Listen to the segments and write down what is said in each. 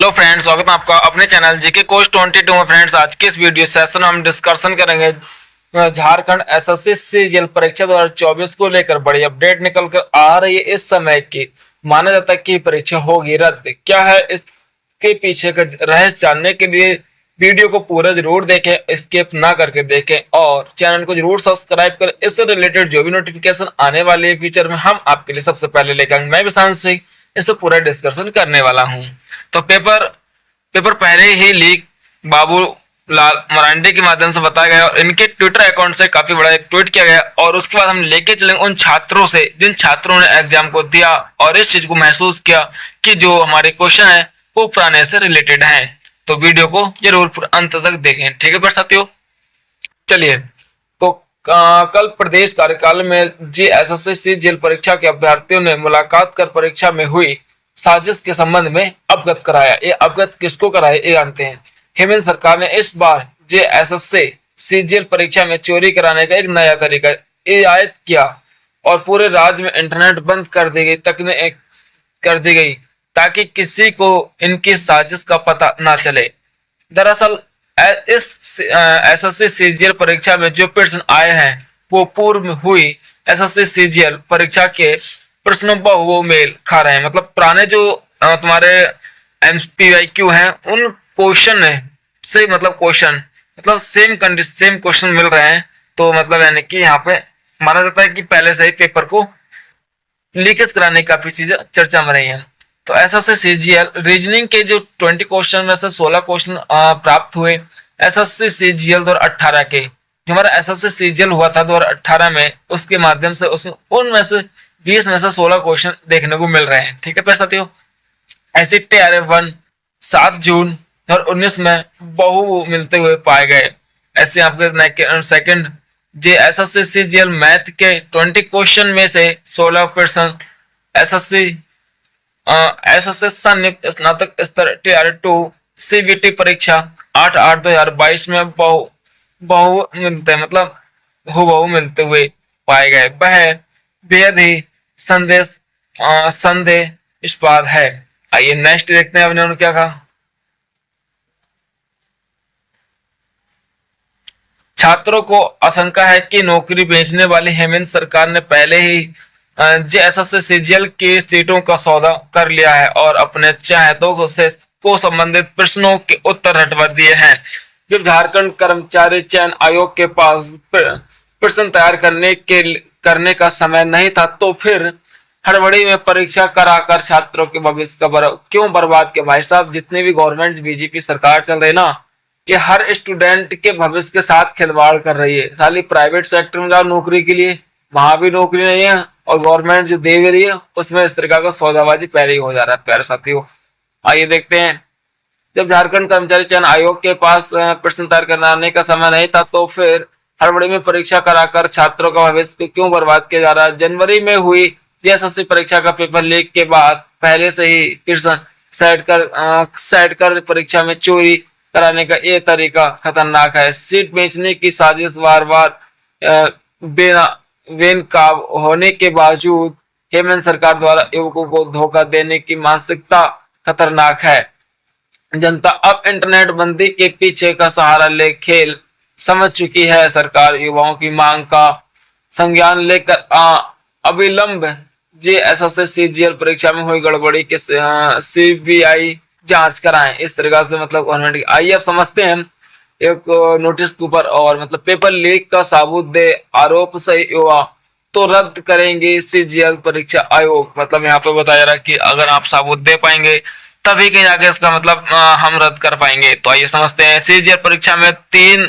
Hello friends, स्वागत है आपका अपने चैनल जीके कोच 22 में। फ्रेंड्स, आज के इस वीडियो सेशन में हम डिस्कशन करेंगे झारखंड एसएससी सीजीएल परीक्षा 2024 को लेकर बड़ी अपडेट निकल कर आ रही है। इस समय की माना जाता है कि परीक्षा होगी रद्द। क्या है इसके पीछे का रहस्य जानने के लिए वीडियो को पूरा जरूर देखें, स्किप ना करके देखें और चैनल को जरूर सब्सक्राइब करें। इससे रिलेटेड जो भी नोटिफिकेशन आने वाले है फ्यूचर में हम आपके लिए सबसे पहले लेकर मैं विशांत सिंह इससे पूरा डिस्कशन करने वाला हूं। तो पेपर पहले ही लीक बाबू लाल मरांडी के माध्यम से बताया गया और इनके ट्विटर अकाउंट से काफी बड़ा एक ट्वीट किया गया और उसके बाद हम लेके चलेंगे उन छात्रों से जिन छात्रों ने एग्जाम को दिया और इस चीज को महसूस किया कि जो हमारे क्वेश्चन है वो पुराने से रिलेटेड हैं। तो वीडियो को जरूर अंत तक देखें, ठीक है पर साथियों। चलिए, तो कल प्रदेश कार्यकाल में जीएसएससी सीजीएल परीक्षा के अभ्यर्थियों ने मुलाकात कर परीक्षा में हुई साजिश के संबंध में अवगत कराया। ये अवगत किसको कराया ये जानते हैं। हेमंत सरकार ने इस बार जेएसएससी सीजीएल परीक्षा में चोरी कराने का एक नया तरीका आयद किया और पूरे राज्य में इंटरनेट बंद कर दी गई, तकनीक कर दी गई ताकि किसी को इनकी साजिश का पता ना चले। दरअसल इस एसएससी सीजीएल परीक्षा में जो प्रश्न आए हैं वो पूर्व में हुई एसएससी सीजीएल परीक्षा के प्रश्नों पर वो मेल खा रहे हैं। मतलब पुराने जो तुम्हारे एमपीआईक्यू हैं उन क्वेश्चन से मतलब सेम क्वेश्चन मिल रहे हैं। तो मतलब यानी कि यहाँ पे माना जाता है कि पहले से ही पेपर को लीकेज कराने की काफी चीजें चर्चा में रही हैं। तो एसएससी सीजीएल रीजनिंग के जो 20 क्वेश्चन में से 16 क्वेश्चन प्राप्त हुए एसएससी सीजीएल 2018 के। जो हमारा एसएससी सीजीएल हुआ था 2018 में, उसके माध्यम से उसमें उनमें से 20 में से 16 क्वेश्चन देखने को मिल रहे हैं, ठीक है प्यारे साथियों। ऐसे TRF-1 7 जून 2019 में बहु मिलते हुए पाए गए। ऐसे आपके सेकंड एसएससी सीजीएल मैथ के 20 क्वेश्चन में से 16 क्वेश्चन एसएससी स्नातक स्तर TR2 CBT परीक्षा 8/8/2022 में बहु मिलते हैं, मतलब बहु मिलते हुए पाए गए। वह बेहद ही संदेह इस्पात है। आइए नेक्स्ट देखते हैं उन्होंने क्या कहा। छात्रों को आशंका है कि नौकरी बेचने वाली हेमंत सरकार ने पहले ही जेएसएससी सीजीएल की सीटों का सौदा कर लिया है और अपने चाहतों से को संबंधित प्रश्नों के उत्तर हटवा दिए हैं। जब झारखंड कर्मचारी चयन आयोग के पास प्रश्न तैयार करने का समय नहीं था तो फिर हड़बड़ी में परीक्षा कराकर छात्रों के भविष्य का क्यों बर्बाद किया। भाई साहब, जितने भी गवर्नमेंट बीजेपी सरकार चल रही ना कि हर स्टूडेंट के भविष्य के साथ खिलवाड़ कर रही है। साली प्राइवेट सेक्टर में जाओ नौकरी के लिए, वहां भी नौकरी नहीं है और गवर्नमेंट जो दे रही है उसमें इस तरह का सौदाबाजी पहले ही हो जा रहा है प्यारे साथियों। आइए देखते हैं। जब झारखंड कर्मचारी चयन आयोग के पास प्रश्न तैयार कराने का समय नहीं था तो फिर हड़बड़ी में परीक्षा कराकर छात्रों का भविष्य क्यों बर्बाद किया जा रहा है। जनवरी में हुई जेएसएससी परीक्षा का पेपर लीक के बाद पहले से ही प्रश्न सेट कर परीक्षा में चोरी कराने का ये तरीका खतरनाक है। सीट बेचने की साजिश बार बार बेनकाब होने के बावजूद हेमंत सरकार द्वारा युवकों को धोखा देने की मानसिकता खतरनाक है। जनता अब इंटरनेट बंदी के पीछे का सहारा ले खेल समझ चुकी है। सरकार युवाओं की मांग का संज्ञान लेकर अविलंब जेएसएससी सीजीएल परीक्षा में हुई गड़बड़ी के सीबीआई जांच कराएं। इस तरीके से मतलब गवर्नमेंट की। आइए अब समझते हैं एक नोटिस के ऊपर और मतलब पेपर लीक का सबूत दे आरोप सही युवा तो रद्द करेंगे सीजीएल परीक्षा आयोग। मतलब यहाँ पे बताया जा रहा है कि अगर आप सबूत दे पाएंगे तभी कहीं जाके इसका मतलब हम रद्द कर पाएंगे। तो आइए समझते हैं। सीजीएल परीक्षा में 3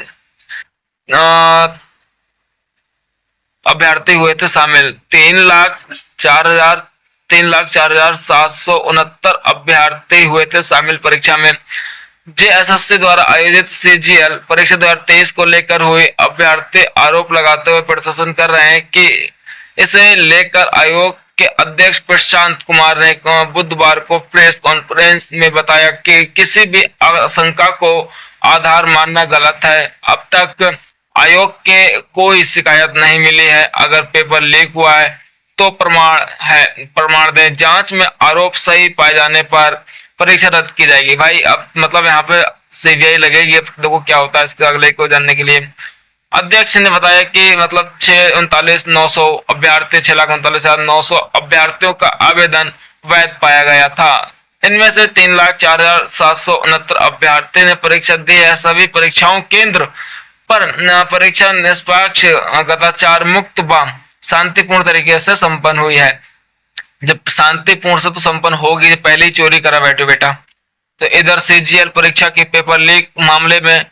अभ्यर्थी हुए थे शामिल। 3,04,769 अभ्यर्थी हुए थे शामिल परीक्षा में। जेएसएससी द्वारा आयोजित सीजीएल परीक्षा 2023 को लेकर हुए अभ्यर्थी आरोप लगाते हुए प्रदर्शन कर रहे हैं कि इसे लेकर आयोग के अध्यक्ष प्रशांत कुमार ने बुधवार को प्रेस कॉन्फ्रेंस में बताया कि किसी भी आशंका को आधार मानना गलत है। अब तक आयोग के कोई शिकायत नहीं मिली है। अगर पेपर लीक हुआ है तो प्रमाण दें। जांच में आरोप सही पाए जाने पर परीक्षा रद्द की जाएगी। भाई अब मतलब यहाँ पे सीबीआई लगेगी, अब देखो क्या होता है इसके अगले को जानने के लिए। अध्यक्ष ने बताया कि मतलब 6,39,900 अभ्यर्थी 6,39,900 अभ्यर्थियों का आवेदन वैध पाया गया था। इनमें से 3,04,769 अभ्यर्थी ने परीक्षा दी है। सभी परीक्षाओं केंद्र पर परीक्षा निष्पक्ष, कदाचार मुक्त व शांतिपूर्ण तरीके से संपन्न हुई है। जब शांतिपूर्ण से तो संपन्न होगी, पहले ही चोरी करा बैठे बेटा। तो इधर सीजीएल परीक्षा के पेपर लीक मामले में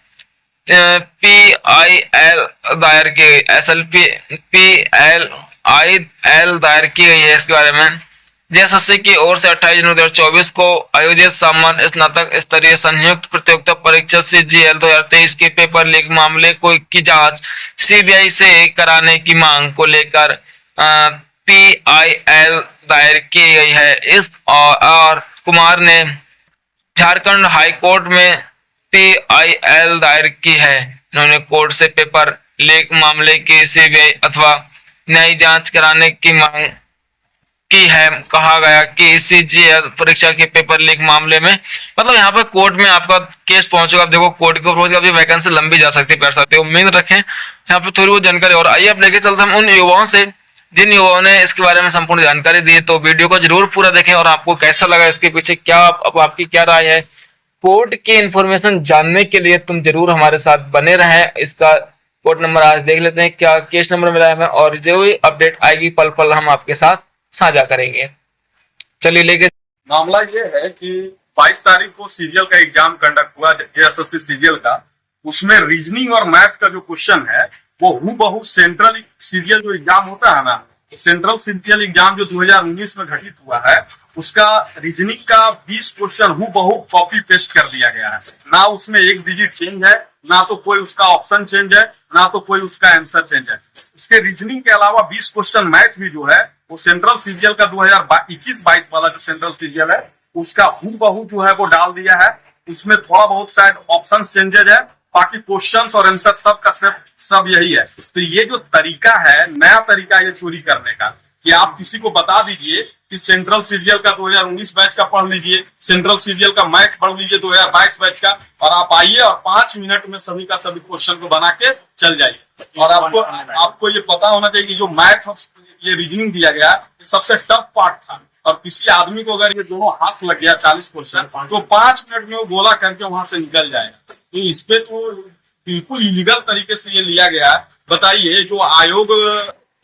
PIL दायर की गई, SLP PLIL दायर की गई है। इसके बारे में जेएसएससी की ओर से 28 जनवरी 2024 को आयोजित सामान्य स्नातक स्तरीय संयुक्त प्रतियोगिता परीक्षा CGL 2023 के पेपर लीक मामले को की जांच सीबीआई से कराने की मांग को लेकर PIL दायर की गई है। इस और कुमार ने झारखंड हाई कोर्ट में PIL दायर की है। उन्होंने कोर्ट से पेपर लीक मामले की सीबीआई अथवा न्यायिक जांच कराने की मांग की है। कहा गया कि सीजीएल परीक्षा के पेपर लीक मामले में मतलब यहाँ पर कोर्ट में आपका केस पहुंचेगा। आप देखो कोर्ट के ऊपर अभी वैकेंसी लंबी जा सकती है, कर सकते हो। उम्मीद रखें यहाँ पे थोड़ी बहुत जानकारी। और आइए अब लेके चलते हम उन युवाओं से जिन युवाओं ने इसके बारे में संपूर्ण जानकारी दी। तो वीडियो को जरूर पूरा देखें और आपको कैसा लगा, इसके पीछे क्या आपकी क्या राय है। कोर्ट की इंफॉर्मेशन जानने के लिए तुम जरूर हमारे साथ बने रहें। इसका कोर्ट नंबर आज देख लेते हैं, क्या केस नंबर मिला है हमें, और जो भी अपडेट आएगी पल पल हम आपके साथ साझा करेंगे। चलिए लेके मामला ये है कि 22 तारीख को सीजीएल का एग्जाम कंडक्ट हुआ, जेएसएससी सीजीएल का। उसमें रीजनिंग और मैथ का जो क्वेश्चन है वो हूबहू सेंट्रल सीजीएल जो एग्जाम होता है ना, तो सेंट्रल सीजीएल एग्जाम जो 2019 में घटित हुआ है, उसका रीजनिंग का 20 क्वेश्चन हूबहू कॉपी पेस्ट कर दिया गया है। ना उसमें एक डिजिट चेंज है, ना तो कोई उसका ऑप्शन चेंज है, ना तो कोई उसका आंसर चेंज है। इसके रीजनिंग के अलावा 20 क्वेश्चन मैथ भी जो है वो सेंट्रल सीजीएल का 2021-22 वाला जो सेंट्रल सीजीएल है उसका हूबहू जो है वो डाल दिया है। उसमें थोड़ा बहुत शायद ऑप्शन चेंजेज है, बाकी क्वेश्चंस और आंसर सब का सब यही है। तो ये जो तरीका है, नया तरीका ये चोरी करने का, कि आप किसी को बता दीजिए कि सेंट्रल सीजीएल का 2019 बैच का पढ़ लीजिए, सेंट्रल सीजीएल का मैथ पढ़ लीजिए 2022 बैच का, और आप आइए और 5 मिनट में सभी का सभी क्वेश्चन को बना के चल जाइए। और आपको ये पता होना चाहिए कि जो मैथ और ये रीजनिंग दिया गया ये सबसे टफ पार्ट था, और किसी आदमी को अगर ये दोनों हाथ लग गया 40 क्वेश्चन, तो 5 मिनट में वो गोला करके वहां से निकल जाएगा। तो इस पे तो बिल्कुल इलीगल तरीके से ये लिया गया है। बताइए, जो आयोग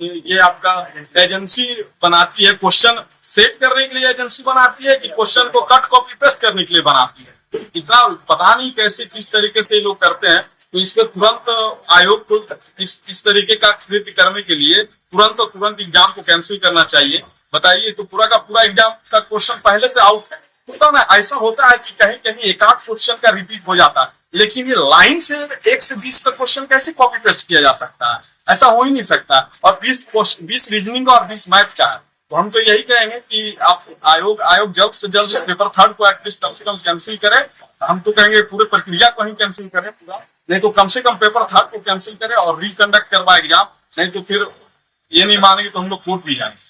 ये आपका एजेंसी बनाती है, क्वेश्चन सेट करने के लिए एजेंसी बनाती है कि क्वेश्चन को कट कॉपी पेस्ट करने के लिए बनाती है? इतना पता नहीं कैसे किस तरीके से लोग करते हैं। तो इस पे तुरंत आयोग को इस तरीके का कृत्य करने के लिए तुरंत एग्जाम को कैंसिल करना चाहिए। बताइए, तो पूरा का पूरा एग्जाम का क्वेश्चन पहले से आउट है। होता ना, ऐसा होता है कि कहीं कहीं एक आध क्वेश्चन का रिपीट हो जाता है, लेकिन ये लाइन से 1 से 20 का क्वेश्चन कैसे कॉपी पेस्ट किया जा सकता है? ऐसा हो ही नहीं सकता। और 20 रीजनिंग और 20 मैथ का है। तो हम तो यही कहेंगे कि आप आयोग जल्द से जल्द पेपर 3 को एटलीस्ट कम से कम कैंसिल करे। हम तो कहेंगे पूरे प्रक्रिया को ही कैंसिल करें पूरा, नहीं तो कम से कम पेपर 3 को कैंसिल करें और रिकंडक्ट करवाए एग्जाम। नहीं तो फिर ये नहीं मानेंगे तो हम लोग कोर्ट भी जाएंगे।